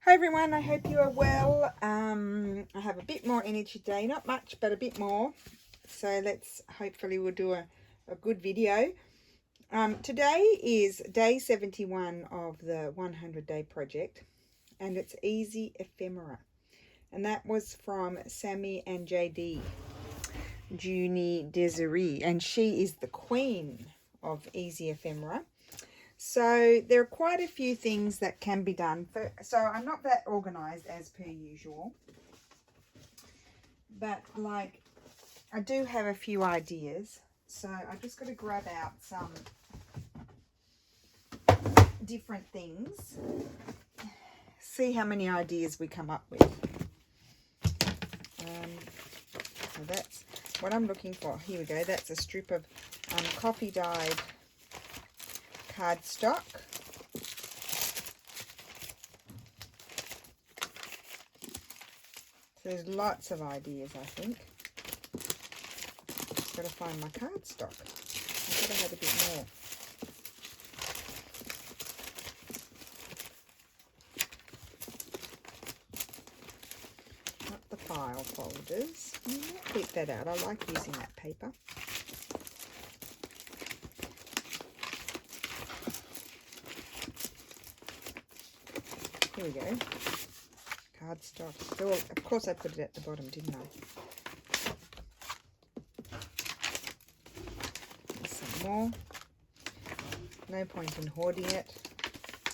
Hi everyone, I hope you are well. I have a bit more energy today, not much, but a bit more. So hopefully we'll do a good video. Today is day 71 of the 100-day project, and it's Easy Ephemera. And that was from Sammi and Juni Desiree, and she is the queen of Easy Ephemera. So there are quite a few things that can be done. So I'm not that organized as per usual, but like I do have a few ideas. So I just got to grab out some different things, see how many ideas we come up with. So that's what I'm looking for. Here we go. That's a strip of coffee dyed cardstock. So there's lots of ideas, I think. Just got to find my cardstock. I thought I had a bit more. Not the file folders. I'll keep that out. I like using that paper. Here we go. Cardstock. So, of course I put it at the bottom, didn't I? There's some more. No point in hoarding it.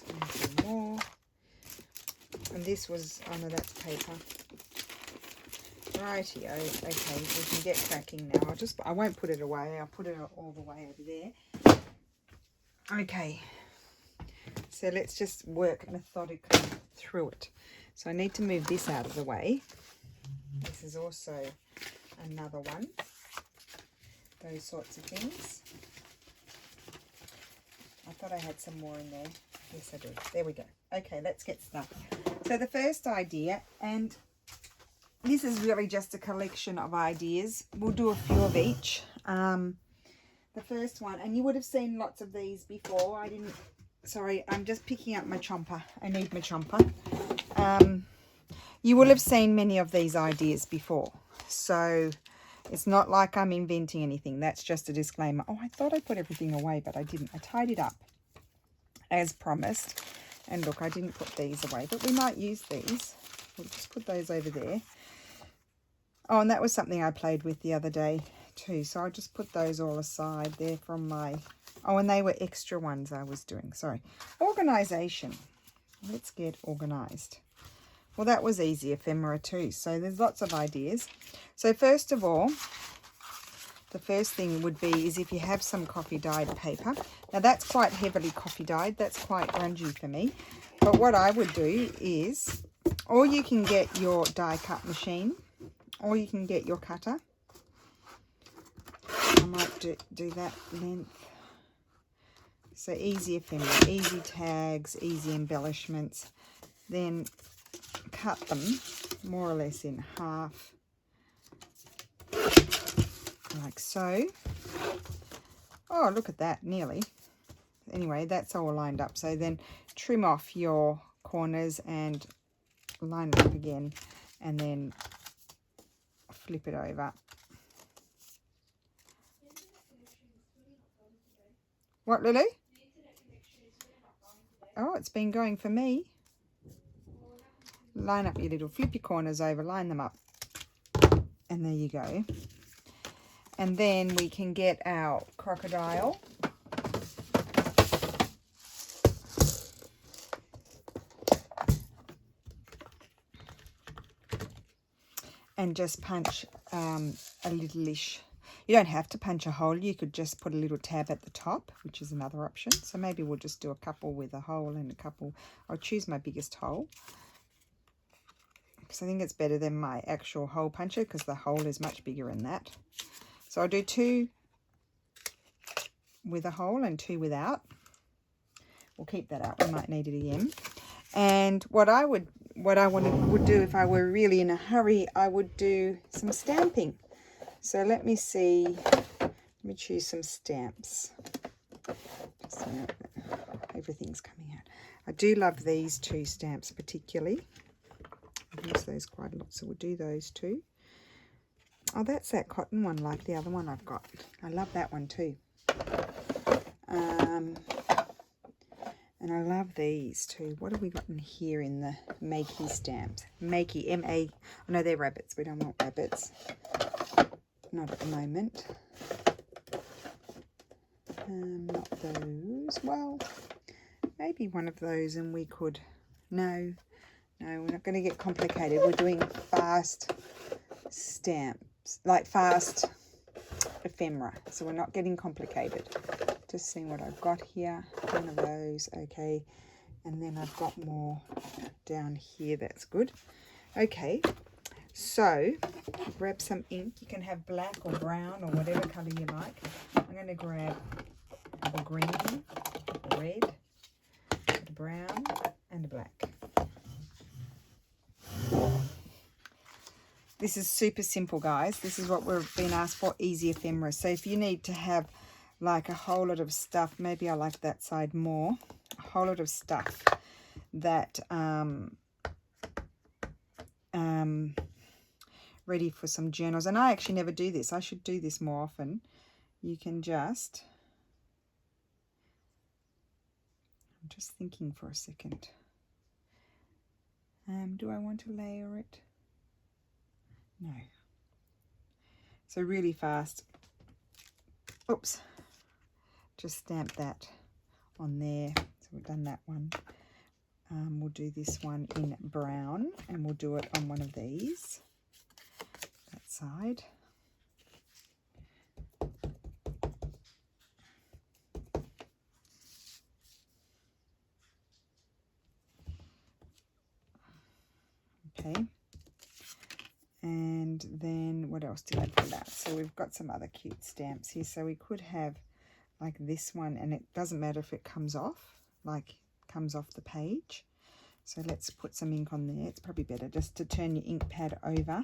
And some more. And this was, oh no, that's paper. Rightio. Okay, we can get cracking now. I won't put it away. I'll put it all the way over there. Okay. So let's just work methodically through it. So I need to move this out of the way. This is also another one. Those sorts of things. I thought I had some more in there. Yes, I do. There we go. Okay, let's get started. So the first idea, and this is really just a collection of ideas. We'll do a few of each. The first one, and you would have seen lots of these before. Sorry, I'm just picking up my chomper. I need my chomper. You will have seen many of these ideas before. So it's not like I'm inventing anything. That's just a disclaimer. Oh, I thought I put everything away, but I didn't. I tied it up as promised. And look, I didn't put these away, but we might use these. We'll just put those over there. Oh, and that was something I played with the other day too. So I'll just put those all aside. They're from my... Oh, and they were extra ones I was doing. Sorry. Organization. Let's get organized. Well, that was Easy Ephemera too. So there's lots of ideas. So first of all, the first thing would be is if you have some coffee dyed paper. Now that's quite heavily coffee dyed. That's quite grungy for me. But what I would do is, or you can get your die cut machine, or you can get your cutter. I might do that length. So Easy Ephemera, easy tags, easy embellishments. Then cut them more or less in half, like so. Oh, look at that, nearly. Anyway, that's all lined up. So then trim off your corners and line it up again, and then flip it over. What, Lily? Oh, it's been going for me. Line up your little flippy corners over, line them up. And there you go. And then we can get our crocodile. And just punch a little-ish. You don't have to punch a hole. You could just put a little tab at the top, which is another option. So maybe we'll just do a couple with a hole and a couple. I'll choose my biggest hole, because I think it's better than my actual hole puncher, because the hole is much bigger in that. So I'll do 2 with a hole and 2 without. We'll keep that out. We might need it again. And what I would do if I were really in a hurry, I would do some stamping. So let me see. Let me choose some stamps. Just so everything's coming out. I do love these two stamps particularly. I've used those quite a lot, so we'll do those two. Oh, that's that cotton one like the other one I've got. I love that one too. And I love these too. What have we got in here in the Makey stamps? Makey, M-A, oh no, they're rabbits. We don't want rabbits. Not at the moment. Not those. Well, maybe one of those and we could... No, we're not going to get complicated. We're doing fast stamps, like fast ephemera. So we're not getting complicated. Just seeing what I've got here. One of those, okay. And then I've got more down here. That's good. Okay, so grab some ink. You can have black or brown or whatever colour you like. I'm going to grab a green, a red, a brown, and a black. This is super simple, guys. This is what we've been asked for, easy ephemera. So if you need to have like a whole lot of stuff, maybe I like that side more, a whole lot of stuff that ready for some journals. And I actually never do this. I should do this more often. You can just, I'm just thinking for a second. Do I want to layer it? No. So really fast. Oops. Just stamp that on there. So we've done that one. We'll do this one in brown and we'll do it on one of these. That side. Okay. And then what else did I pull out? So we've got some other cute stamps here. So we could have like this one, and it doesn't matter if it comes off, like comes off the page. So let's put some ink on there. It's probably better just to turn your ink pad over.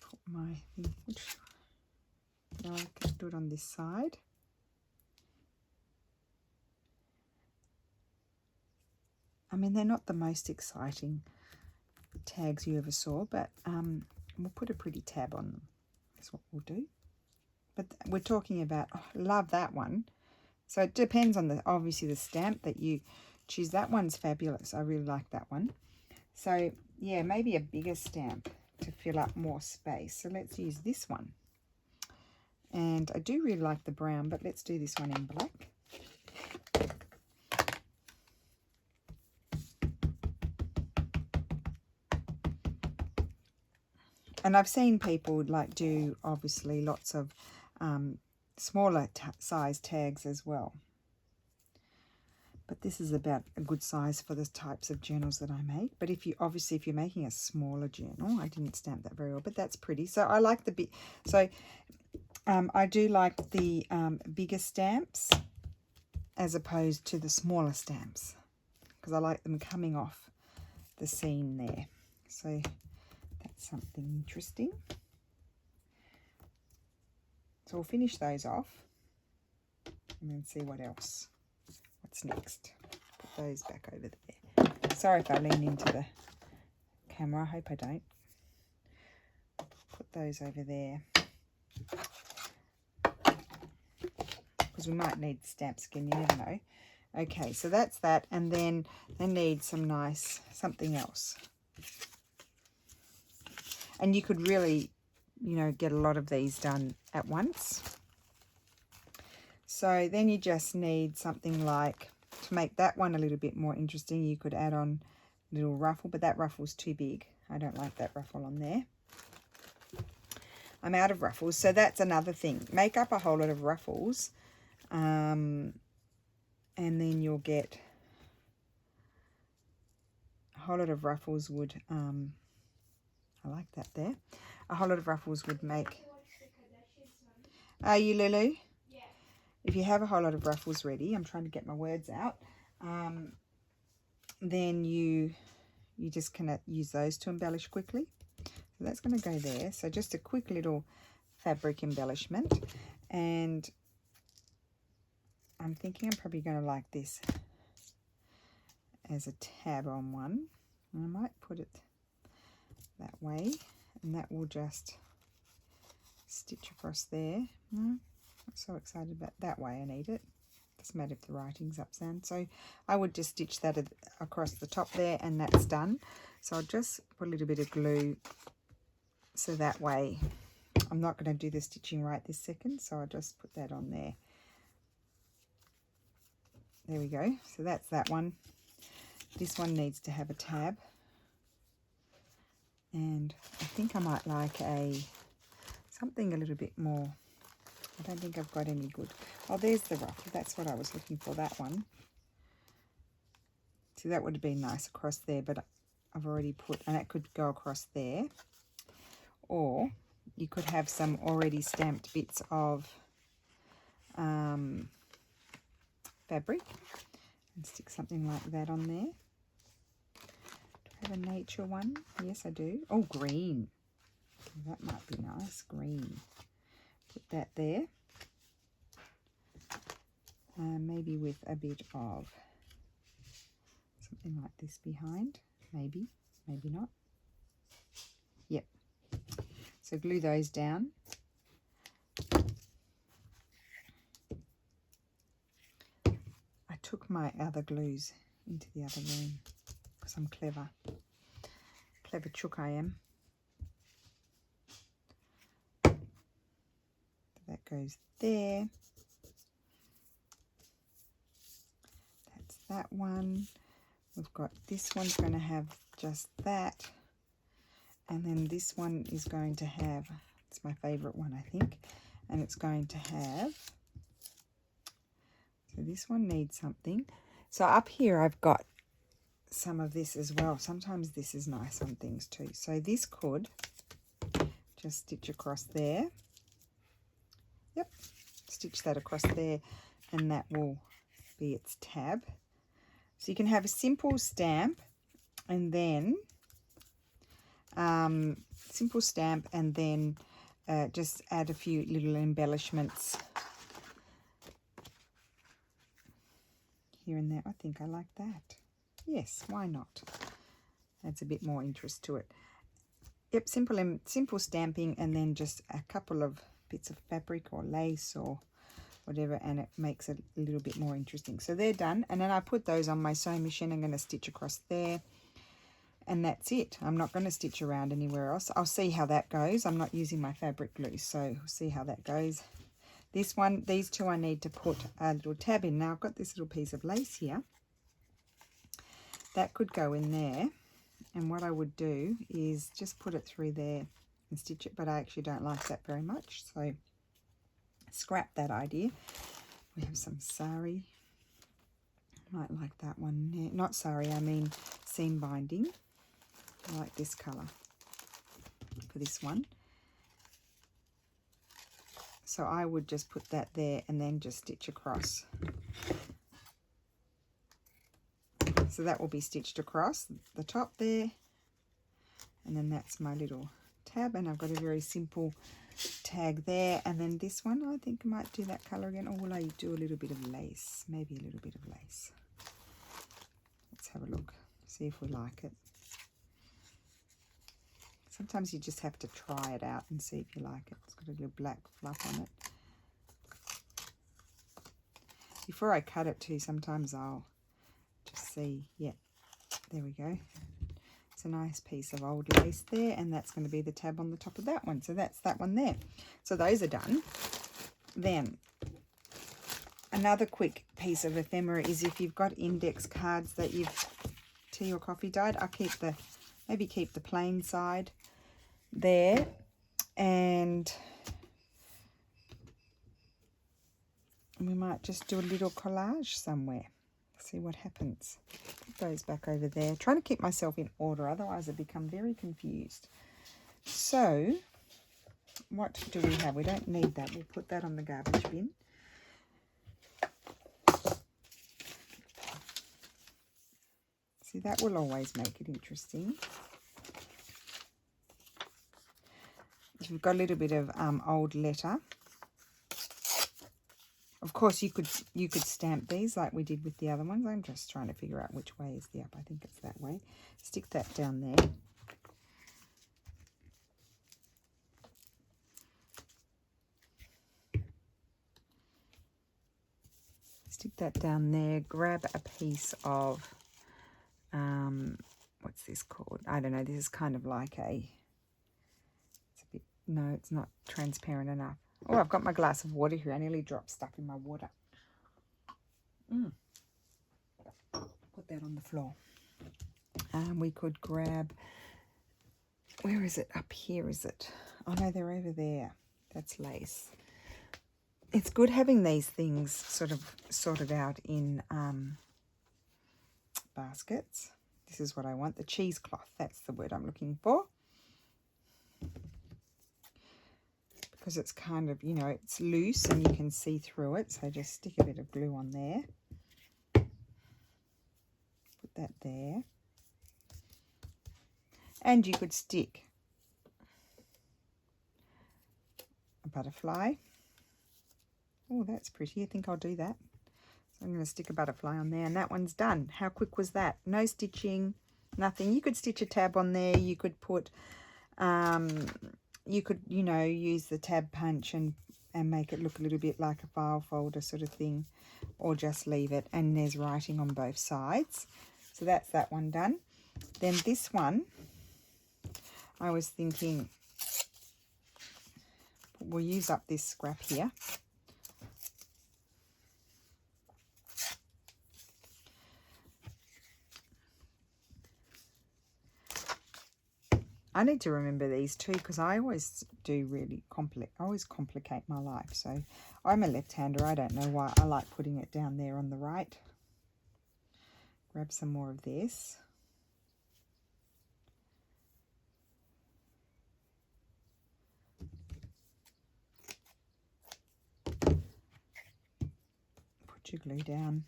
Put my thing, no, I can do it on this side. I mean, they're not the most exciting tags you ever saw, but we'll put a pretty tab on them. That's what we'll do. But we're talking about, oh, love that one. So it depends on obviously the stamp that you choose. That one's fabulous. I really like that one. So yeah, maybe a bigger stamp to fill up more space. So let's use this one. And I do really like the brown, but let's do this one in black. And I've seen people like do obviously lots of smaller size tags as well. But this is about a good size for the types of journals that I make. But if you obviously if you're making a smaller journal, I didn't stamp that very well, but that's pretty. So I like the big. So I do like the bigger stamps as opposed to the smaller stamps because I like them coming off the seam there. So that's something interesting. So we'll finish those off and then see what else. What's next? Put those back over there. Sorry if I lean into the camera. I hope I don't. Put those over there. Because we might need stamps again, you never know. Okay, so that's that. And then they need some nice, something else. And you could really, you know, get a lot of these done at once. So then you just need something like, to make that one a little bit more interesting, you could add on a little ruffle, but that ruffle's too big. I don't like that ruffle on there. I'm out of ruffles, so that's another thing. Make up a whole lot of ruffles, and then you'll get a whole lot of ruffles would, I like that there. A whole lot of ruffles would make... Are you, Lulu? Yeah. If you have a whole lot of ruffles ready, I'm trying to get my words out, then you just can use those to embellish quickly. So that's going to go there. So just a quick little fabric embellishment, and I'm thinking I'm probably going to like this as a tab on one. I might put it that way, and that will just stitch across there. I'm so excited about that way. I need it. Doesn't matter if the writing's upside. So I would just stitch that across the top there, and that's done. So I'll just put a little bit of glue, so that way I'm not going to do the stitching right this second, so I'll just put that on there. There we go. So that's that one. This one needs to have a tab, and I think I might like something a little bit more. I don't think I've got any good. Oh, there's the ruff. That's what I was looking for, that one. See, that would have been nice across there, but I've already put, and that could go across there. Or you could have some already stamped bits of fabric and stick something like that on there. Do I have a nature one? Yes, I do. Oh, green. That might be nice, green. Put that there. Maybe with a bit of something like this behind. Maybe, maybe not. Yep. So glue those down. I took my other glues into the other room because I'm clever. Clever chook I am. That goes there. That's that one. We've got this one's going to have just that. And then this one is going to have, it's my favorite one, I think. And it's going to have, so this one needs something. So up here I've got some of this as well. Sometimes this is nice on things too. So this could just stitch across there. Yep, stitch that across there, and that will be its tab. So you can have a simple stamp, and then just add a few little embellishments here and there. I think I like that. Yes, why not? Adds a bit more interest to it. Yep, simple stamping, and then just a couple of bits of fabric or lace or whatever, and it makes it a little bit more interesting. So they're done, and then I put those on my sewing machine. I'm going to stitch across there, and that's it. I'm not going to stitch around anywhere else. I'll see how that goes. I'm not using my fabric glue, so we'll see how that goes. This one, these two, I need to put a little tab in. Now I've got this little piece of lace here that could go in there, and what I would do is just put it through there and stitch it, but I actually don't like that very much, so scrap that idea. We have some sari. I might like that one. Yeah, not sari, I mean seam binding. I like this colour for this one. So I would just put that there and then just stitch across. So that will be stitched across the top there, and then that's my little tab, and I've got a very simple tag there. And then this one, I think I might do that colour again, or will I do a little bit of lace? Maybe a little bit of lace. Let's have a look, see if we like it. Sometimes you just have to try it out and see if you like it. It's got a little black fluff on it. Before I cut it too, sometimes I'll just see, yeah, there we go. It's a nice piece of old lace there, and that's going to be the tab on the top of that one. So that's that one there. So those are done. Then another quick piece of ephemera is if you've got index cards that you've tea or coffee dyed, I'll keep the, maybe keep the plain side there, and we might just do a little collage somewhere. See what happens. Put those back over there. Trying to keep myself in order, otherwise I become very confused. So what do we have? We don't need that. We'll put that on the garbage bin. See, that will always make it interesting. If you've got a little bit of old letter, of course you could stamp these like we did with the other ones. I'm just trying to figure out which way is the up. I think it's that way. Stick that down there. Stick that down there. Grab a piece of, what's this called? I don't know. This is kind of like a, it's a bit, no, it's not transparent enough. Oh, I've got my glass of water here. I nearly dropped stuff in my water. Put that on the floor. We could grab, where is it? Up here, is it? Oh no, they're over there. That's lace. It's good having these things sort of sorted out in baskets. This is what I want, the cheesecloth. That's the word I'm looking for. Because it's kind of, you know, it's loose and you can see through it. So just stick a bit of glue on there. Put that there. And you could stick a butterfly. Oh, that's pretty. I think I'll do that. So I'm going to stick a butterfly on there, and that one's done. How quick was that? No stitching, nothing. You could stitch a tab on there. You could put, you could, you know, use the tab punch and make it look a little bit like a file folder sort of thing, or just leave it. And there's writing on both sides. So that's that one done. Then this one, I was thinking we'll use up this scrap here. I need to remember these too, because I always do really complicate my life. So I'm a left-hander. I don't know why I like putting it down there on the right. Grab some more of this. Put your glue down.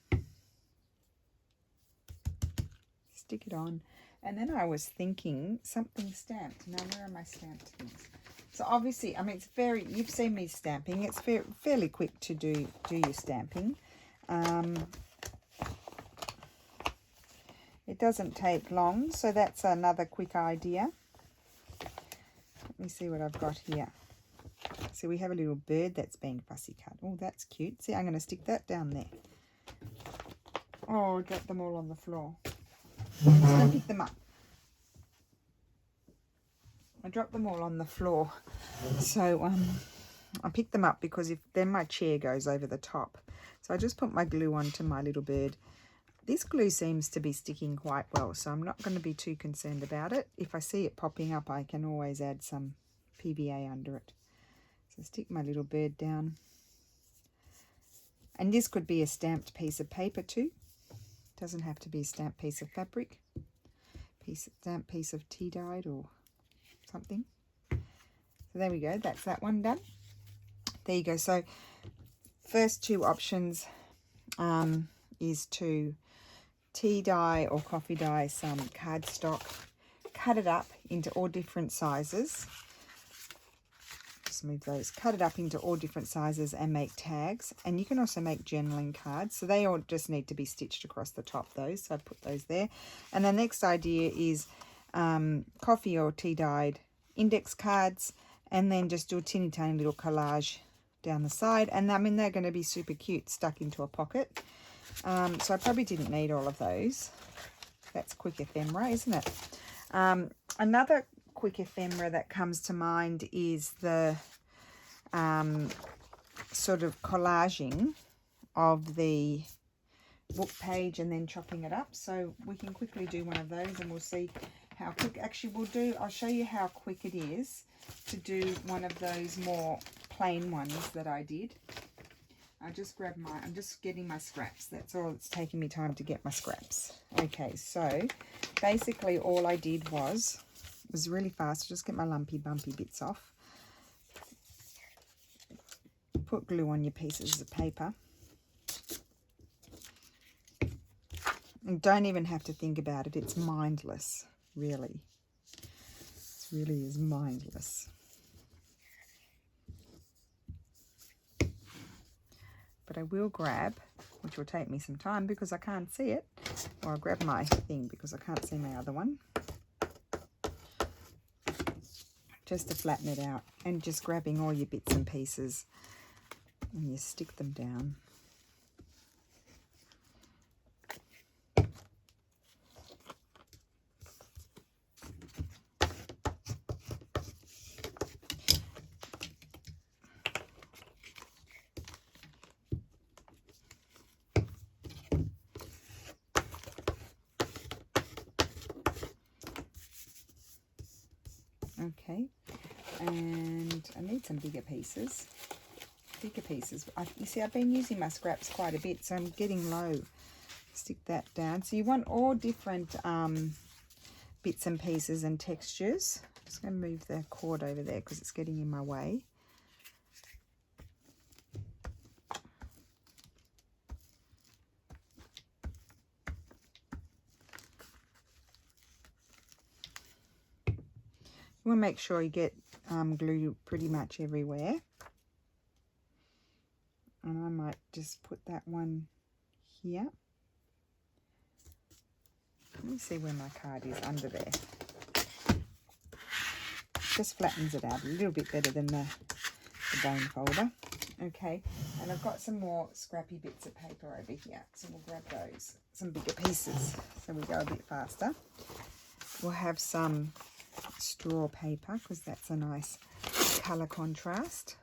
Stick it on. And then I was thinking something stamped. Now, where are my stamped things? So obviously, I mean, it's very, you've seen me stamping. It's fairly quick to do your stamping. It doesn't take long, so that's another quick idea. Let me see what I've got here. So we have a little bird that's being fussy cut. Oh, that's cute. See, I'm going to stick that down there. Oh, I got them all on the floor. I'm just going to pick them up. I dropped them all on the floor. So I picked them up because if then my chair goes over the top. So I just put my glue onto my little bird. This glue seems to be sticking quite well, so I'm not going to be too concerned about it. If I see it popping up, I can always add some PVA under it. So stick my little bird down. And this could be a stamped piece of paper too. It doesn't have to be a stamped piece of fabric. Stamped piece of tea dyed or something. So there we go. That's that one done. There you go. So first two options is to tea dye or coffee dye some cardstock, cut it up into all different sizes. Just move those, cut it up into all different sizes and make tags. And you can also make journaling cards. So they all just need to be stitched across the top, those. So I put those there. And the next idea is coffee or tea dyed index cards, and then just do a teeny tiny little collage down the side. And I mean, they're going to be super cute stuck into a pocket. So I probably didn't need all of those. That's quick ephemera, isn't it? Another quick ephemera that comes to mind is the sort of collaging of the book page and then chopping it up. So we can quickly do one of those and we'll see how quick. Actually, I'll show you how quick it is to do one of those more plain ones that I did. I just grabbed I'm just getting my scraps. That's all it's taking me time to get my scraps. Okay, so basically all I did was really fast. Just get my lumpy, bumpy bits off. Put glue on your pieces of paper. And don't even have to think about it. It's mindless, really. It really is mindless. but I will grab, which will take me some time because I can't see it, or I'll grab my thing because I can't see my other one, just to flatten it out, and just grabbing all your bits and pieces and you stick them down. Okay, and I need some bigger pieces. You see, I've been using my scraps quite a bit, so I'm getting low. Stick that down. So you want all different bits and pieces and textures. I'm just going to move the cord over there because it's getting in my way. You want to make sure you get glue pretty much everywhere. And I might just put that one here. Let me see where my card is, under there. Just flattens it out a little bit better than the bone folder. Okay, and I've got some more scrappy bits of paper over here, so we'll grab those, some bigger pieces, so we go a bit faster. We'll have some straw paper because that's a nice colour contrast.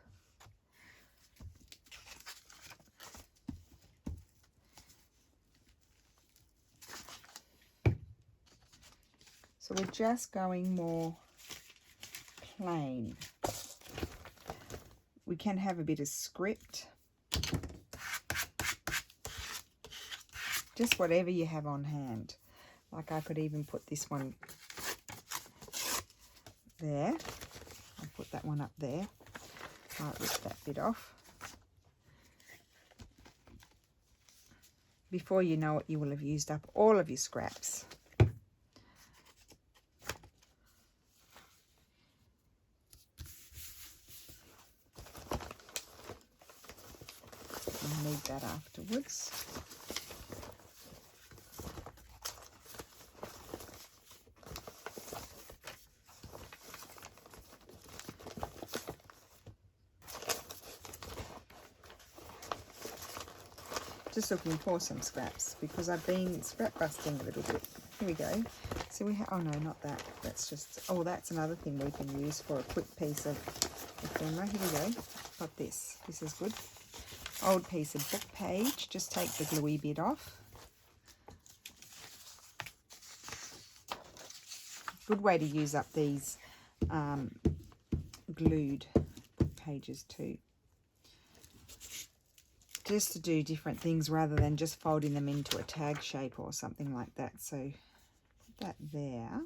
So we're just going more plain. We can have a bit of script. Just whatever you have on hand. Like I could even put this one there. I'll put that one up there. Might rip that bit off. Before you know it, you will have used up all of your scraps. I'll need that afterwards. Just looking for some scraps because I've been scrap busting a little bit. Here we go. So we have, oh no, not that. That's just, oh, that's another thing we can use for a quick piece of ephemera. Here we go. Got this. This is good. Old piece of book page. Just take the gluey bit off. Good way to use up these glued book pages too. Just to do different things rather than just folding them into a tag shape or something like that. So put that there.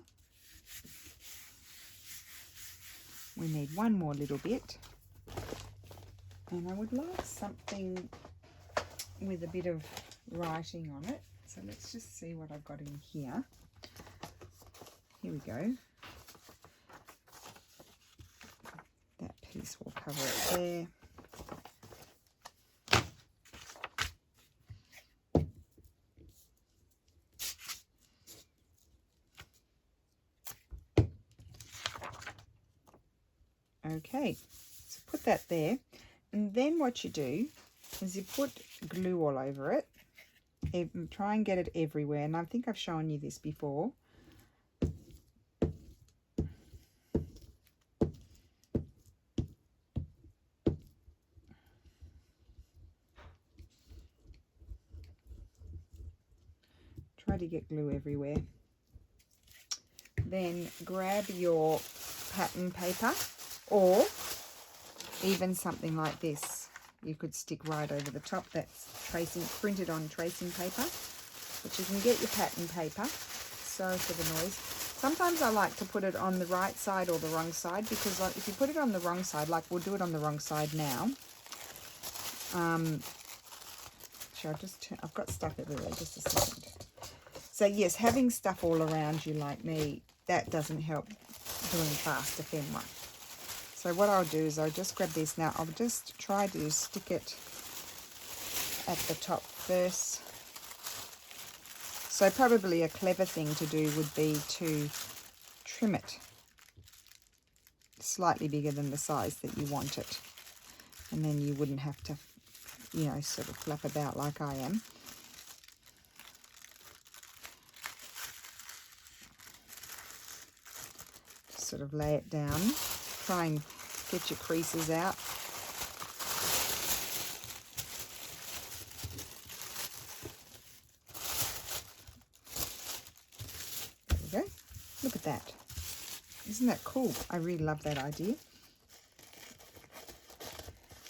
We need one more little bit. And I would like something with a bit of writing on it. So let's just see what I've got in here. Here we go. That piece will cover it there. Okay, so put that there, and then what you do is you put glue all over it. Try and get it everywhere, and I think I've shown you this before. Try to get glue everywhere. Then grab your pattern paper, or even something like this. You could stick right over the top. That's printed on tracing paper. But you can get your pattern paper. Sorry for the noise. Sometimes I like to put it on the right side or the wrong side, because if you put it on the wrong side, like we'll do it on the wrong side now. I've got stuff everywhere, just a second. So yes, having stuff all around you like me, that doesn't help doing fast ephemera. So what I'll do is I'll just grab this now. I'll just try to stick it at the top first. So probably a clever thing to do would be to trim it slightly bigger than the size that you want it. And then you wouldn't have to, you know, sort of flap about like I am. Just sort of lay it down. Try and get your creases out. There we go. Look at that. Isn't that cool? I really love that idea.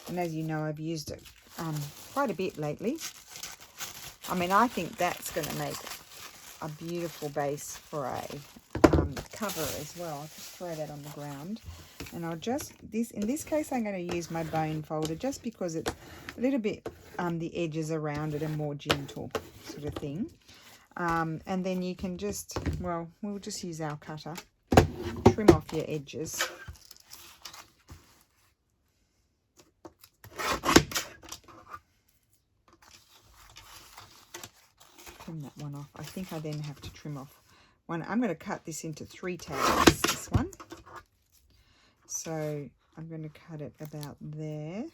And as you know, I've used it quite a bit lately. I mean, I think that's going to make a beautiful base for a cover as well. I'll just throw that on the ground. And I'll just, in this case, I'm going to use my bone folder just because it's a little bit, the edges around it are more gentle sort of thing. And then you can just, well, we'll just use our cutter. Trim off your edges. Trim that one off. I think I then have to trim off one. I'm going to cut this into 3 tags, this one. So I'm going to cut it about there.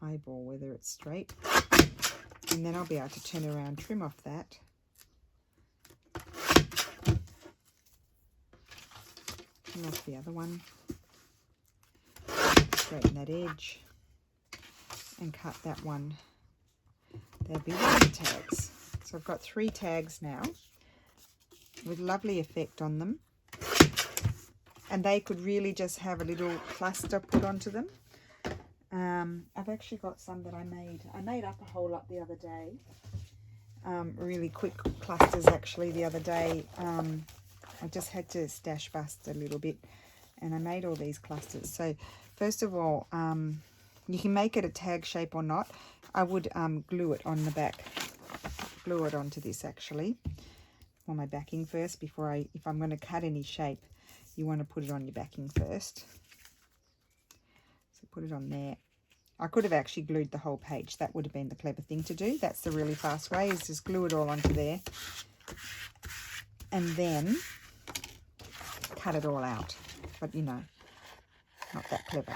Eyeball whether it's straight. And then I'll be able to turn around, trim off that. Trim off the other one. Straighten that edge. And cut that one. They'll be the tags. So I've got 3 tags now with lovely effect on them. And they could really just have a little cluster put onto them. I've actually got some that I made up a whole lot the other day. Really quick clusters actually the other day. I just had to stash bust a little bit and I made all these clusters. So first of all, you can make it a tag shape or not. I would glue it on the back, glue it onto this actually, on my backing first before if I'm going to cut any shape, you want to put it on your backing first. So put it on there. I could have actually glued the whole page. That would have been the clever thing to do. That's the really fast way, is just glue it all onto there. And then cut it all out. But, you know, not that clever.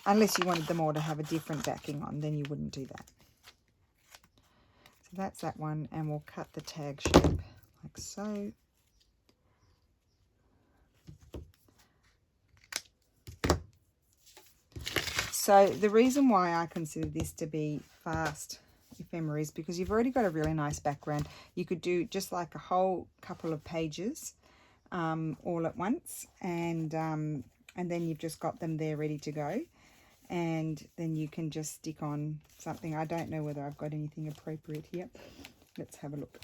Unless you wanted them all to have a different backing on, then you wouldn't do that. So that's that one, and we'll cut the tag shape like so. So the reason why I consider this to be fast ephemera is because you've already got a really nice background. You could do just like a whole couple of pages all at once, and then you've just got them there ready to go. And then you can just stick on something. I don't know whether I've got anything appropriate here. Let's have a look.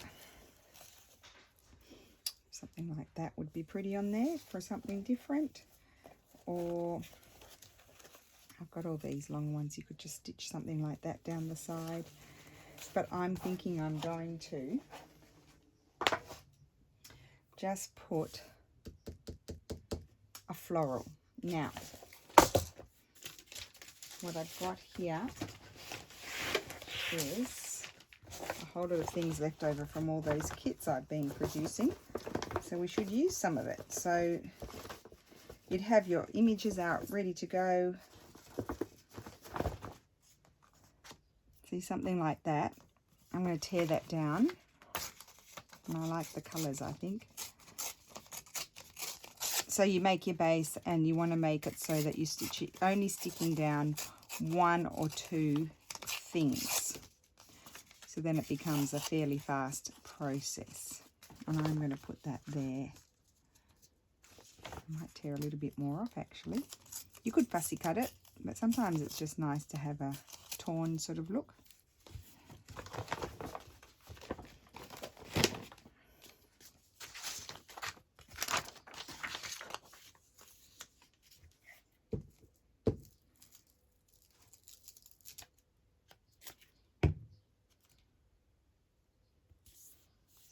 Something like that would be pretty on there for something different. Or I've got all these long ones. You could just stitch something like that down the side. But I'm thinking I'm going to just put a floral. Now, what I've got here is a whole lot of things left over from all those kits I've been producing. So we should use some of it. So you'd have your images out ready to go. See, something like that. I'm going to tear that down. And I like the colours, I think. So you make your base and you want to make it so that you stitch it only sticking down 1 or 2 things. So then it becomes a fairly fast process. And I'm going to put that there. I might tear a little bit more off actually. You could fussy cut it, but sometimes it's just nice to have a torn sort of look.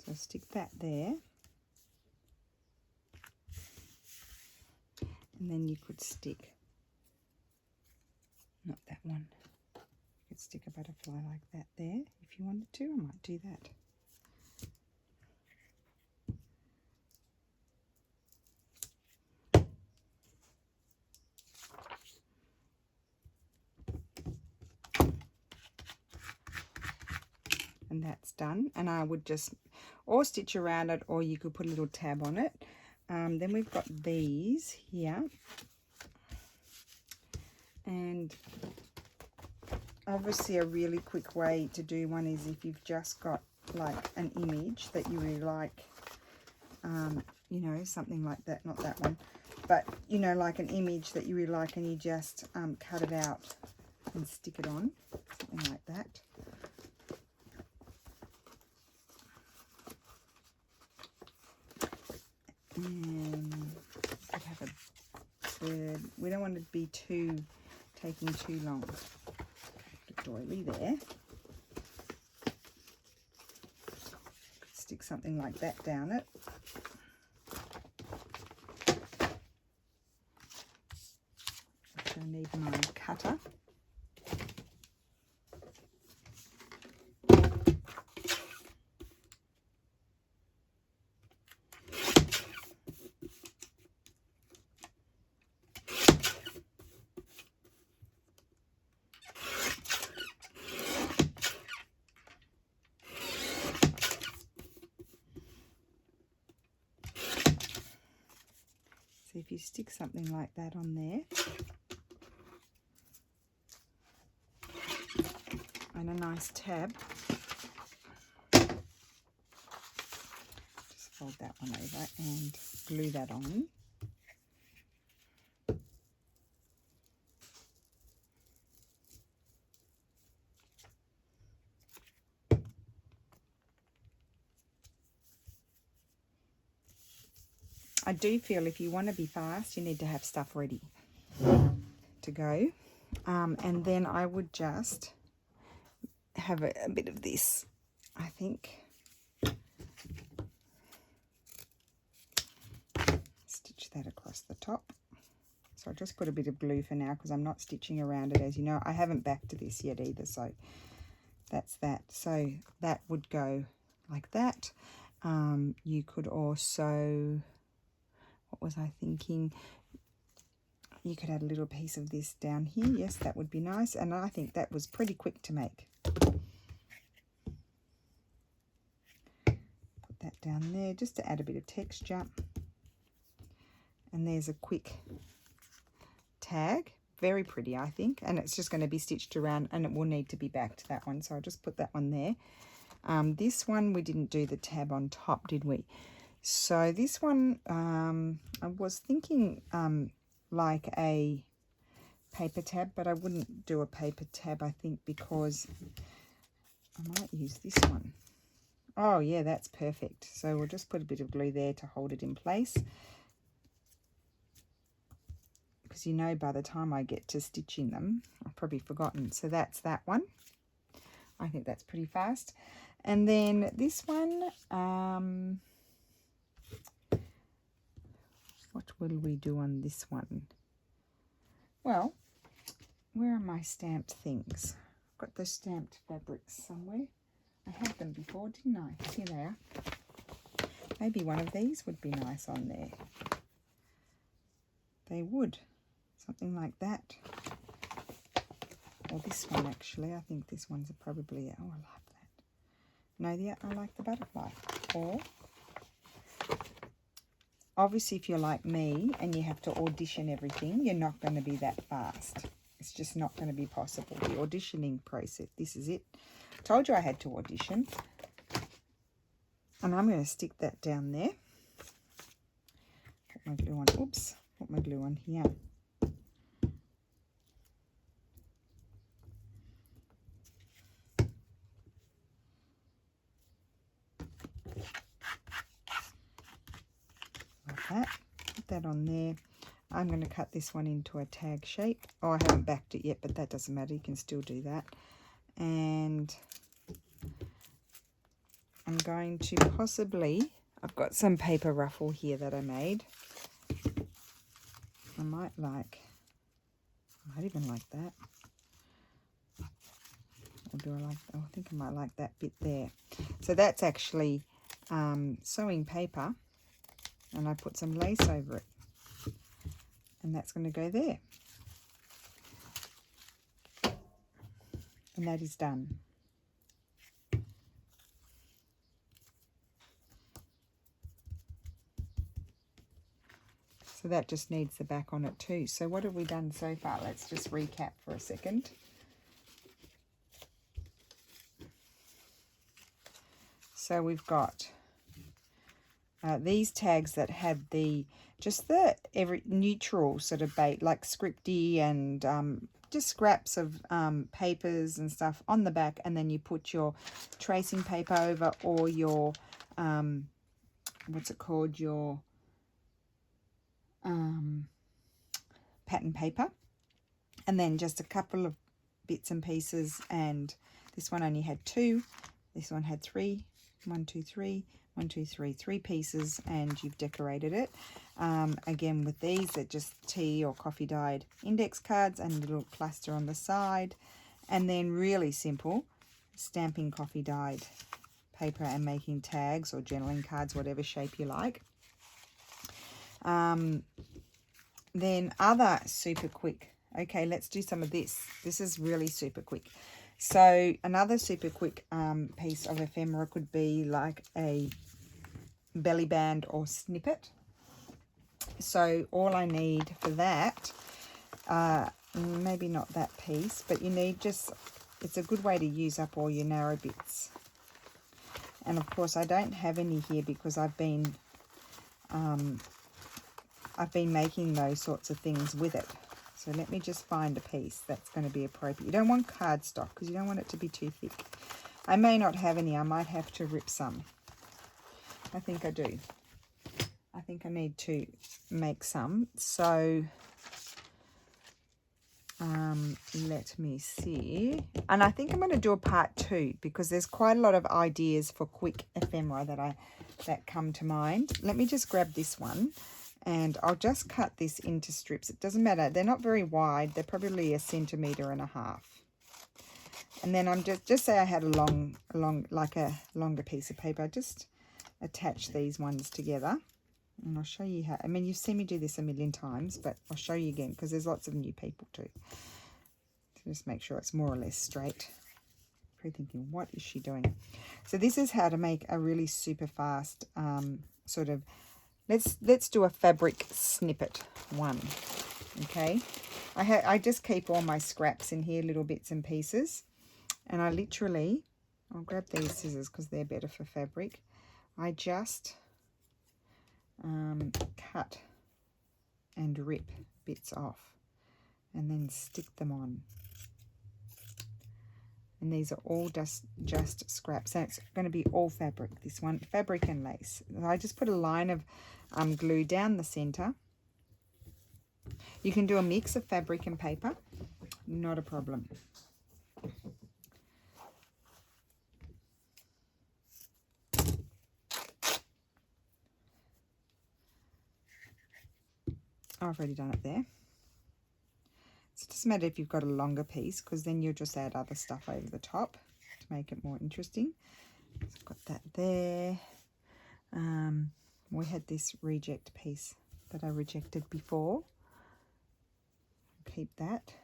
So stick that there. And then you could stick, not that one, you could stick a butterfly like that there if you wanted to. I might do that. And that's done, and I would just or stitch around it, or you could put a little tab on it. Then we've got these here, and obviously a really quick way to do one is if you've just got like an image that you really like, you know, something like that, not that one, but you know, like an image that you really like, and you just cut it out and stick it on, something like that. And I have a bird. We don't want it to be taking too long. Put a doily there. Stick something like that down it. I need my cutter. So if you stick something like that on there, and a nice tab, just fold that one over and glue that on. I do feel if you want to be fast, you need to have stuff ready to go. And then I would just have a bit of this, I think. Stitch that across the top. So I'll just put a bit of glue for now because I'm not stitching around it. As you know, I haven't backed to this yet either, so that's that. So that would go like that. You could also, what was I thinking? You could add a little piece of this down here. Yes, that would be nice. And I think that was pretty quick to make. Put that down there just to add a bit of texture. And there's a quick tag. Very pretty, I think. And it's just going to be stitched around, and it will need to be backed, that one. So I'll just put that one there. This one, we didn't do the tab on top, did we? So this one, I was thinking like a paper tab, but I wouldn't do a paper tab, I think, because I might use this one. Oh yeah, that's perfect. So we'll just put a bit of glue there to hold it in place, because you know by the time I get to stitching them, I've probably forgotten. So that's that one. I think that's pretty fast. And then this one, what will we do on this one? Well, where are my stamped things? I've got the stamped fabrics somewhere. I had them before, didn't I? Here they are. Maybe one of these would be nice on there. They would. Something like that. Or this one, actually. I think this one's probably... Oh, I like that. No, yeah, I like the butterfly. Or... Obviously, if you're like me and you have to audition everything, you're not going to be that fast. It's just not going to be possible. The auditioning process, this is it. I told you I had to audition. And I'm going to stick that down there. Put my glue on. Oops. Put my glue on here. Like that. Put that on there. I'm going to cut this one into a tag shape. Oh, I haven't backed it yet, but that doesn't matter. You can still do that. And I'm going to possibly, I've got some paper ruffle here that I made. I might even like that. Or do I like, oh, I think I might like that bit there. So that's actually sewing paper, and I put some lace over it. And that's going to go there. And that is done. So that just needs the back on it too. So what have we done so far? Let's just recap for a second. So we've got these tags that had just the every neutral sort of bait, like scripty and just scraps of papers and stuff on the back, and then you put your tracing paper over, or your what's it called, your pattern paper, and then just a couple of bits and pieces. And this one only had 2, this one had 3, 1 2 3 1 2 3 3 pieces, and you've decorated it. Again, with these, they're just tea or coffee dyed index cards and a little cluster on the side, and then really simple stamping coffee dyed paper and making tags or journaling cards, whatever shape you like. Then other super quick, okay, let's do some of this. This is really super quick. So another super quick piece of ephemera could be like a belly band or snippet. So all I need for that, maybe not that piece, but you need just, it's a good way to use up all your narrow bits. And of course I don't have any here because I've been making those sorts of things with it. So let me just find a piece that's going to be appropriate. You don't want cardstock because you don't want it to be too thick. I may not have any. I might have to rip some. I think I do. I think I need to make some. So let me see. And I think I'm going to do a part 2 because there's quite a lot of ideas for quick ephemera that come to mind. Let me just grab this one. And I'll just cut this into strips. It doesn't matter. They're not very wide. They're probably 1.5 centimeters. And then I'm just say I had like a longer piece of paper. I just attach these ones together. And I'll show you how. I mean, you've seen me do this a million times, but I'll show you again because there's lots of new people too. So just make sure it's more or less straight. Probably thinking, what is she doing? So this is how to make a really super fast sort of, let's do a fabric snippet one. Okay, I just keep all my scraps in here, little bits and pieces, and I literally, I'll grab these scissors because they're better for fabric. I just cut and rip bits off and then stick them on. And these are all just scraps. And it's going to be all fabric, this one, fabric and lace. I just put a line of glue down the center. You can do a mix of fabric and paper, not a problem. I've already done it there. So it doesn't matter if you've got a longer piece because then you'll just add other stuff over the top to make it more interesting. So I've got that there. We had this reject piece that I rejected before. Keep that.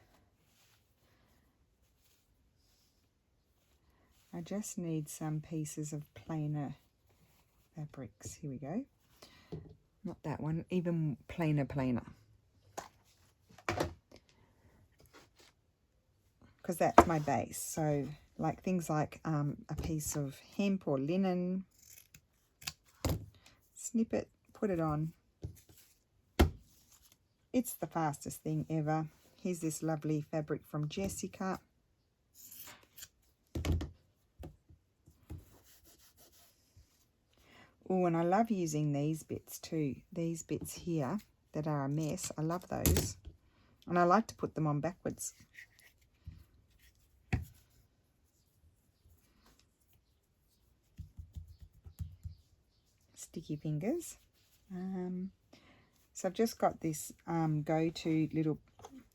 I just need some pieces of plainer fabrics. Here we go. Not that one, even plainer. Because that's my base. So like things like a piece of hemp or linen, snip it, put it on. It's the fastest thing ever. Here's this lovely fabric from Jessica. Oh, and I love using these bits too. These bits here that are a mess. I love those. And I like to put them on backwards. Sticky fingers. So I've just got this go-to little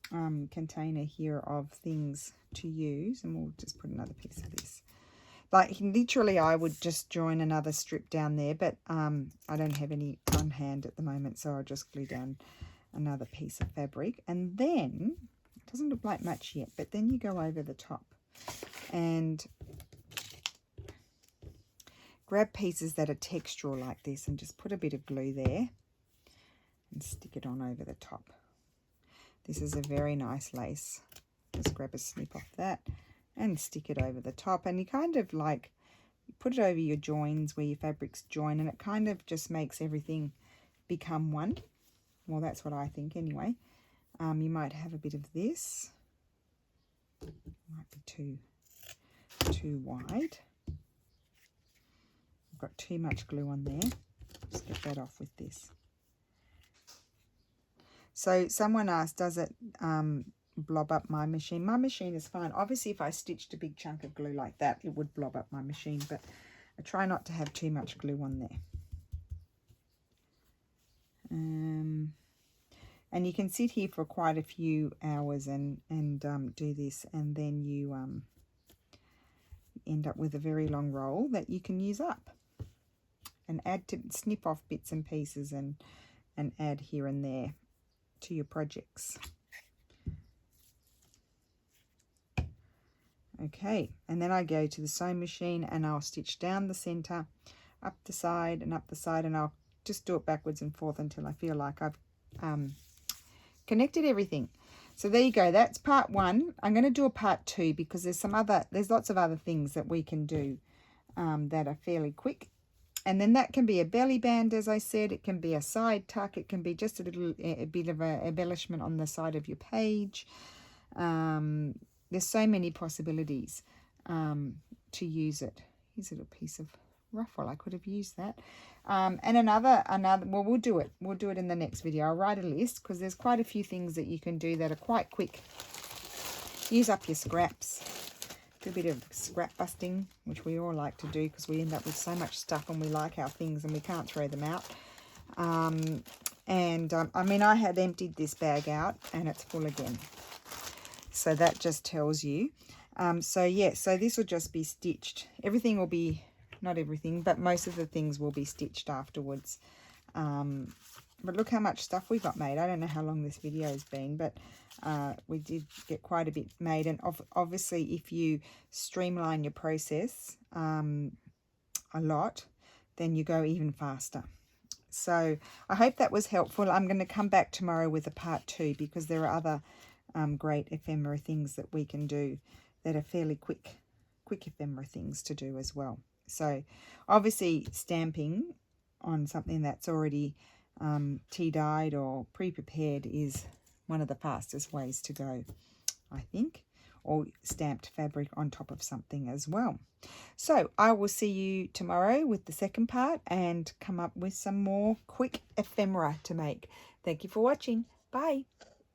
container here of things to use, and we'll just put another piece of this. Like literally I would just join another strip down there, but I don't have any on hand at the moment, so I'll just glue down another piece of fabric. And then, it doesn't look like much yet, but then you go over the top and grab pieces that are textural like this and just put a bit of glue there and stick it on over the top. This is a very nice lace. Just grab a snip off that and stick it over the top, and you kind of like put it over your joins where your fabrics join, and it kind of just makes everything become one. Well, that's what I think anyway. You might have a bit of this. Might be too wide. I've got too much glue on there. Just get that off with this. So someone asked, does it blob up my machine? My machine is fine. Obviously, if I stitched a big chunk of glue like that, it would blob up my machine, but I try not to have too much glue on there. And you can sit here for quite a few hours and do this, and then you end up with a very long roll that you can use up and add to, snip off bits and pieces and add here and there to your projects. Okay, and then I go to the sewing machine and I'll stitch down the center, up the side and up the side, and I'll just do it backwards and forth until I feel like I've connected everything. So there you go, that's part one. I'm going to do a part two because there's lots of other things that we can do that are fairly quick. And then that can be a belly band, as I said. It can be a side tuck. It can be just a bit of an embellishment on the side of your page. There's so many possibilities to use it. Here's a little piece of ruffle. I could have used that. And another, well, we'll do it. We'll do it in the next video. I'll write a list because there's quite a few things that you can do that are quite quick. Use up your scraps. Do a bit of scrap busting, which we all like to do because we end up with so much stuff and we like our things and we can't throw them out. I mean, I had emptied this bag out and it's full again. So that just tells you. So yeah, so this will just be stitched. Everything will be, not everything, but most of the things will be stitched afterwards. But look how much stuff we got made. I don't know how long this video has been, but we did get quite a bit made. And obviously, if you streamline your process a lot, then you go even faster. So I hope that was helpful. I'm going to come back tomorrow with a part two because there are other great ephemera things that we can do that are fairly quick ephemera things to do as well. So obviously stamping on something that's already tea dyed or pre-prepared is one of the fastest ways to go, I think, or stamped fabric on top of something as well. So I will see you tomorrow with the second part and come up with some more quick ephemera to make. Thank you for watching. Bye.